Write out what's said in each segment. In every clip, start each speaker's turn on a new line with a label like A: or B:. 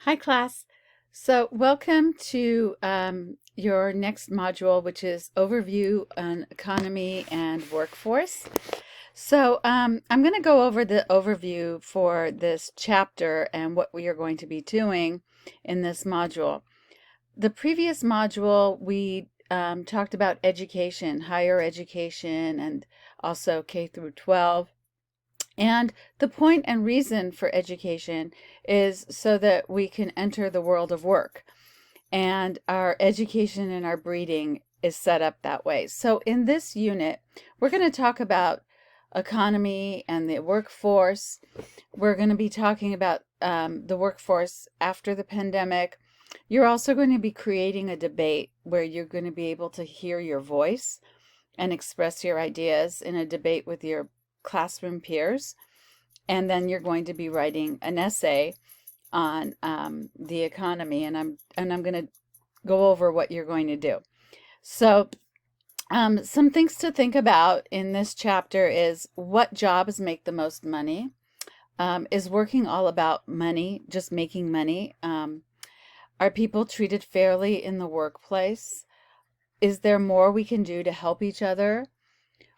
A: Hi, class. So, welcome to your next module, which is Overview on Economy and Workforce. So, I'm going to go over the overview for this chapter and what we are going to be doing in this module. The previous module, we talked about education, higher education, and also K through 12. And the point and reason for education is so that we can enter the world of work. And our education and our breeding is set up that way. So in this unit, we're going to talk about economy and the workforce. We're going to be talking about the workforce after the pandemic. You're also going to be creating a debate where you're going to be able to hear your voice and express your ideas in a debate with your classroom peers. And then you're going to be writing an essay on the economy, and I'm going to go over what you're going to do. So some things to think about in this chapter is what jobs make the most money. Is working all about money, just making money? Are people treated fairly in the workplace? Is there more we can do to help each other?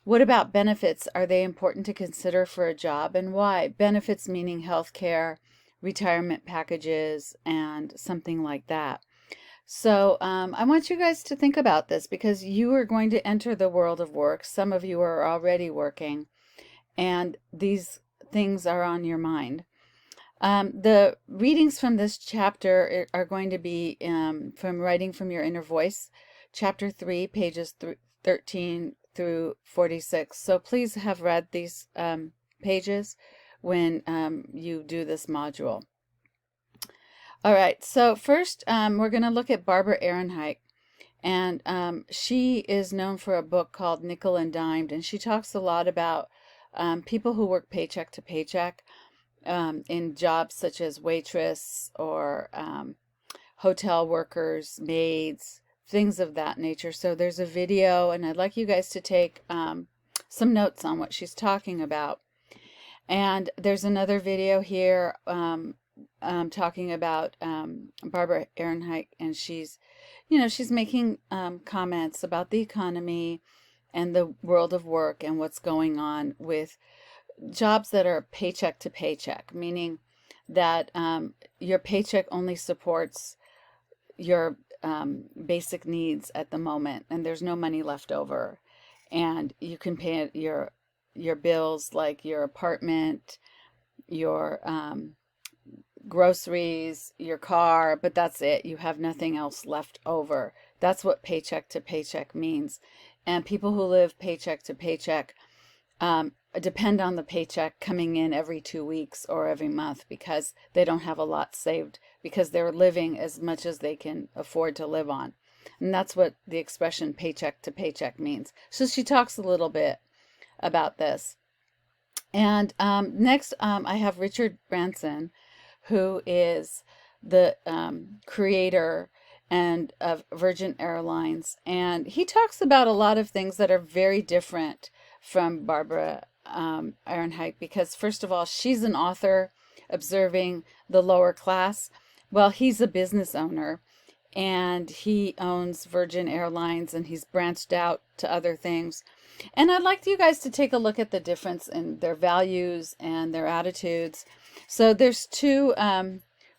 A: What about benefits? Are they important to consider for a job, and why? Benefits meaning health care, retirement packages, and something like that. So I want you guys to think about this because you are going to enter the world of work. Some of you are already working, and these things are on your mind. The readings from this chapter are going to be from Writing from Your Inner Voice, Chapter 3, pages 13 through 46. So please have read these pages when you do this module. All right, so first we're going to look at Barbara Ehrenreich. And she is known for a book called Nickel and Dimed, and she talks a lot about people who work paycheck to paycheck in jobs such as waitress or hotel workers, maids, things of that nature. So there's a video, and I'd like you guys to take some notes on what she's talking about. And there's another video here talking about Barbara Ehrenreich, and she's making comments about the economy and the world of work and what's going on with jobs that are paycheck to paycheck, meaning that your paycheck only supports your basic needs at the moment, and there's no money left over, and you can pay your bills like your apartment, your groceries, your car, but that's it. You have nothing else left over. That's what paycheck to paycheck means. And people who live paycheck to paycheck depend on the paycheck coming in every 2 weeks or every month because they don't have a lot saved because they're living as much as they can afford to live on. And that's what the expression paycheck to paycheck means. So she talks a little bit about this. And next, I have Richard Branson, who is the creator and of Virgin Airlines, and he talks about a lot of things that are very different from Barbara Ehrenreich because, first of all, she's an author observing the lower class. Well, he's a business owner, and he owns Virgin Airlines, and he's branched out to other things. And I'd like you guys to take a look at the difference in their values and their attitudes. So there's two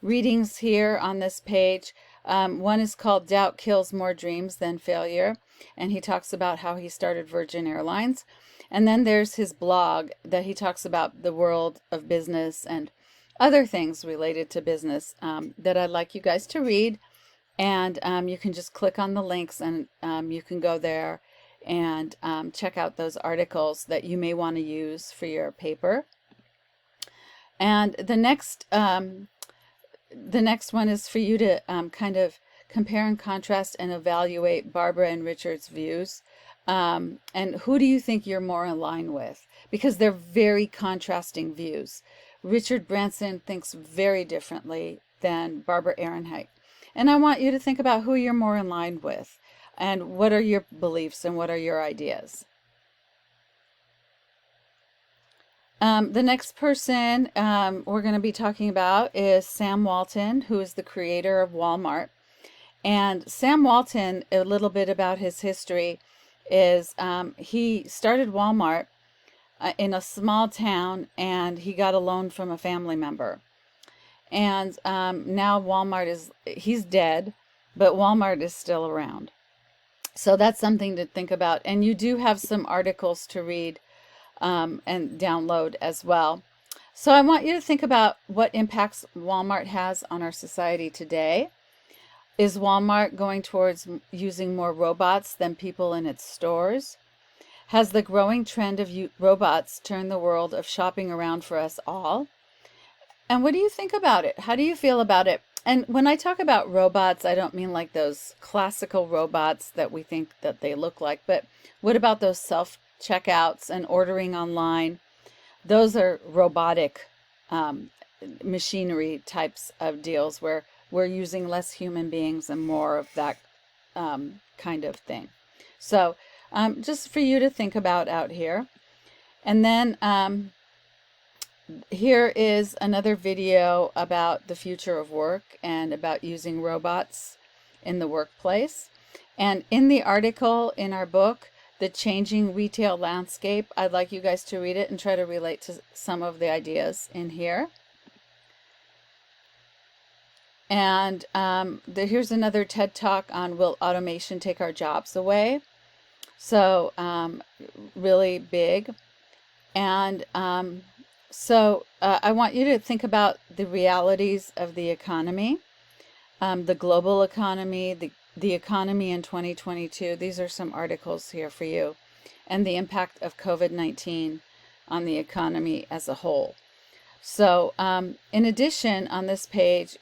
A: readings here on this page. One is called Doubt Kills More Dreams Than Failure, and he talks about how he started Virgin Airlines. And then there's his blog that he talks about the world of business and other things related to business that I'd like you guys to read. And you can just click on the links and you can go there and check out those articles that you may want to use for your paper. And the next one is for you to kind of compare and contrast and evaluate Barbara and Richard's views. And who do you think you're more in line with? Because they're very contrasting views. Richard Branson thinks very differently than Barbara Ehrenreich. And I want you to think about who you're more in line with and what are your beliefs and what are your ideas. The next person we're going to be talking about is Sam Walton, who is the creator of Walmart. And Sam Walton, a little bit about his history, is he started Walmart in a small town, and he got a loan from a family member. And now he's dead, but Walmart is still around. So that's something to think about. And you do have some articles to read and download as well. So I want you to think about what impacts Walmart has on our society today. Is Walmart going towards using more robots than people in its stores? Has the growing trend of robots turned the world of shopping around for us all? And what do you think about it? How do you feel about it? And when I talk about robots, I don't mean like those classical robots that we think that they look like, but what about those self-checkouts and ordering online? Those are robotic machinery types of deals where we're using less human beings and more of that kind of thing. So just for you to think about out here. And then here is another video about the future of work and about using robots in the workplace. And in the article in our book, The Changing Retail Landscape, I'd like you guys to read it and try to relate to some of the ideas in here. And here's another TED Talk on Will Automation Take Our Jobs Away? So really big. And so I want you to think about the realities of the economy, the global economy, the economy in 2022. These are some articles here for you, and the impact of COVID-19 on the economy as a whole. So in addition, on this page,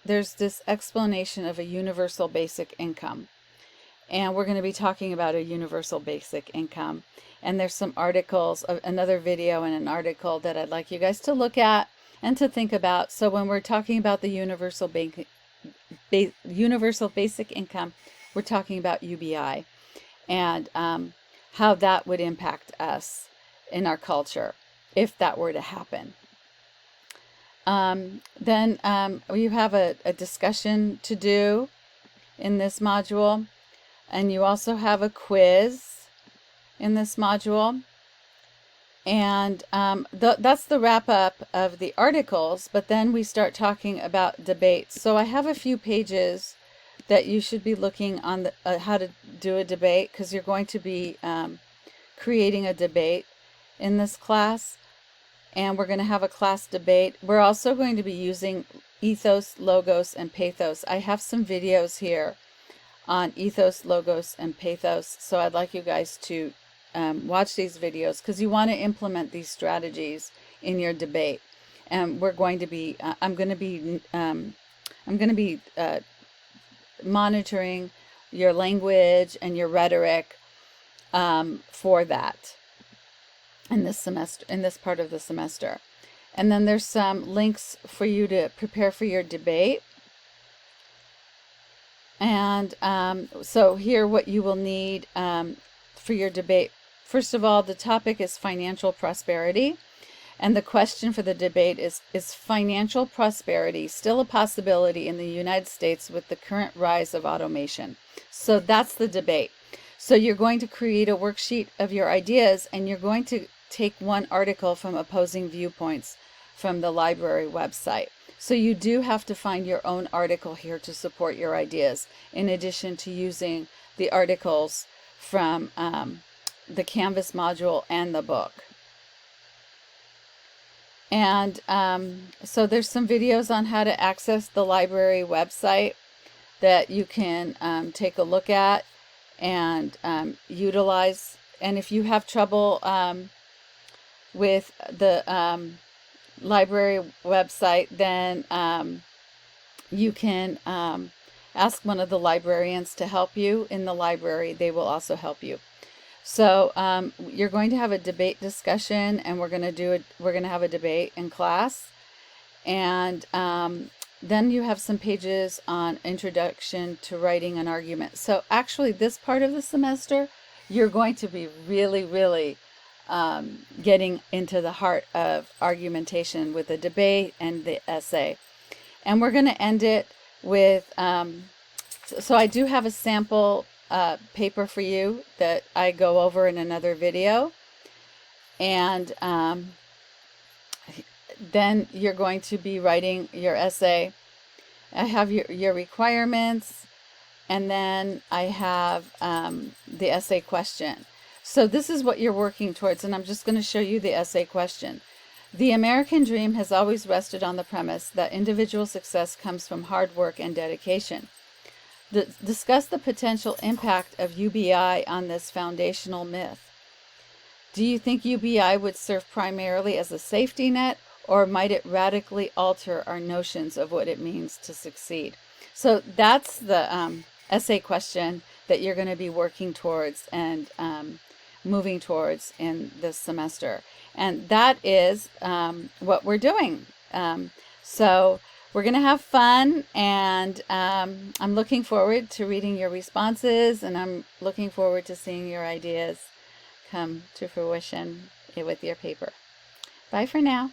A: there's this explanation of a universal basic income. And we're going to be talking about a universal basic income. And there's some articles, another video and an article that I'd like you guys to look at and to think about. So when we're talking about the universal basic income, we're talking about UBI and how that would impact us in our culture if that were to happen. Then you have a discussion to do in this module, and you also have a quiz in this module. And that's the wrap up of the articles, but then we start talking about debates. So I have a few pages that you should be looking on how to do a debate, because you're going to be creating a debate in this class. And we're going to have a class debate. We're also going to be using ethos, logos, and pathos. I have some videos here on ethos, logos, and pathos. So I'd like you guys to watch these videos, because you want to implement these strategies in your debate. And we're going to be, I'm going to be monitoring your language and your rhetoric for that in this semester, in this part of the semester. And then there's some links for you to prepare for your debate. And so here what you will need for your debate. First of all, the topic is financial prosperity. And the question for the debate is financial prosperity still a possibility in the United States with the current rise of automation? So that's the debate. So you're going to create a worksheet of your ideas, and you're going to take one article from opposing viewpoints from the library website. So you do have to find your own article here to support your ideas, in addition to using the articles from the Canvas module and the book. And so there's some videos on how to access the library website that you can take a look at and utilize. And if you have trouble with the library website, then you can ask one of the librarians to help you in the library. They will also help you. So you're going to have a debate discussion, and we're going to have a debate in class. And then you have some pages on introduction to writing an argument. So actually this part of the semester, you're going to be really, really getting into the heart of argumentation with the debate and the essay. And we're going to end it with, so I do have a sample paper for you that I go over in another video. And then you're going to be writing your essay. I have your requirements, and then I have the essay question. So this is what you're working towards, and I'm just going to show you the essay question. The American dream has always rested on the premise that individual success comes from hard work and dedication. Discuss the potential impact of UBI on this foundational myth. Do you think UBI would serve primarily as a safety net, or might it radically alter our notions of what it means to succeed? So that's the essay question that you're going to be working towards and moving towards in this semester. And that is what we're doing. So we're going to have fun, and I'm looking forward to reading your responses, and I'm looking forward to seeing your ideas come to fruition with your paper. Bye for now.